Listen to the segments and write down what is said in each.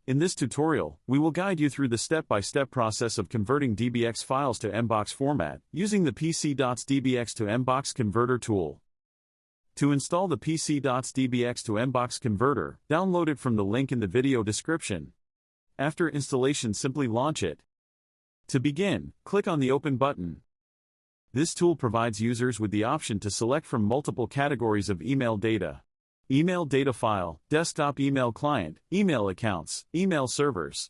In this tutorial, we will guide you through the step-by-step process of converting DBX files to MBOX format using the PC.DBX to MBOX converter tool. To install the PC.DBX to MBOX converter, download it from the link in the video description. After installation, simply launch it. To begin, click on the Open button. This tool provides users with the option to select from multiple categories of email data. Email data file, desktop email client, email accounts, email servers.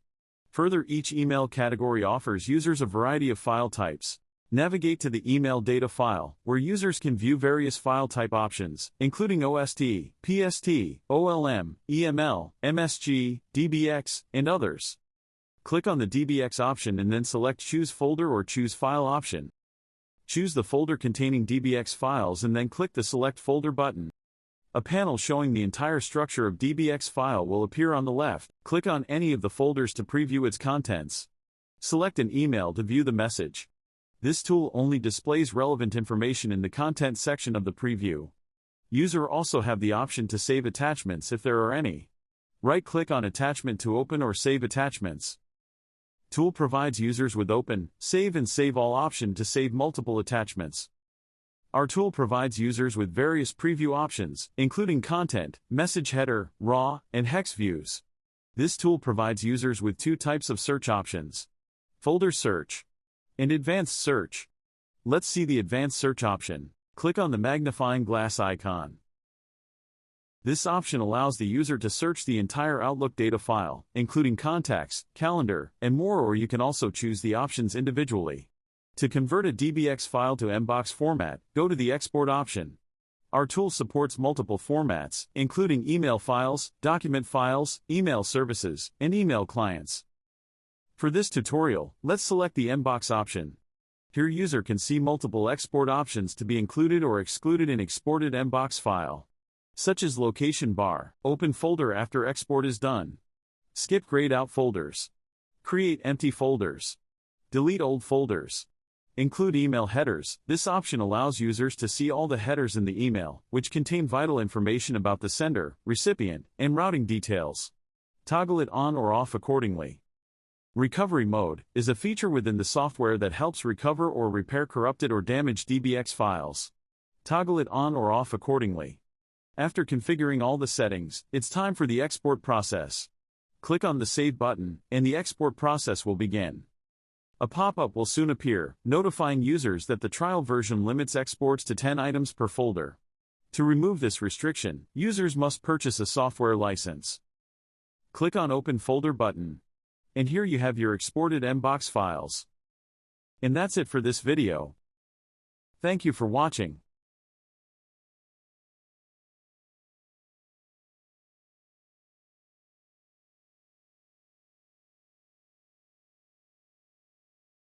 Further, each email category offers users a variety of file types. Navigate to the email data file, where users can view various file type options, including OST, PST, OLM, EML, MSG, DBX, and others. Click on the DBX option and then select Choose Folder or Choose File option. Choose the folder containing DBX files and then click the Select Folder button. A panel showing the entire structure of DBX file will appear on the left. Click on any of the folders to preview its contents. Select an email to view the message. This tool only displays relevant information in the content section of the preview. Users also have the option to save attachments if there are any. Right-click on attachment to open or save attachments. Tool provides users with Open, Save and Save All option to save multiple attachments. Our tool provides users with various preview options, including content, message header, RAW, and hex views. This tool provides users with two types of search options: folder search and advanced search. Let's see the advanced search option. Click on the magnifying glass icon. This option allows the user to search the entire Outlook data file, including contacts, calendar, and more, or you can also choose the options individually. To convert a DBX file to MBOX format, go to the Export option. Our tool supports multiple formats, including email files, document files, email services, and email clients. For this tutorial, let's select the MBOX option. Here, user can see multiple export options to be included or excluded in exported MBOX file, such as location bar, open folder after export is done, skip grayed out folders, create empty folders, delete old folders. Include email headers. This option allows users to see all the headers in the email, which contain vital information about the sender, recipient, and routing details. Toggle it on or off accordingly. Recovery mode is a feature within the software that helps recover or repair corrupted or damaged DBX files. Toggle it on or off accordingly. After configuring all the settings, it's time for the export process. Click on the Save button, and the export process will begin. A pop-up will soon appear, notifying users that the trial version limits exports to 10 items per folder. To remove this restriction, users must purchase a software license. Click on Open Folder button. And here you have your exported MBOX files. And that's it for this video. Thank you for watching.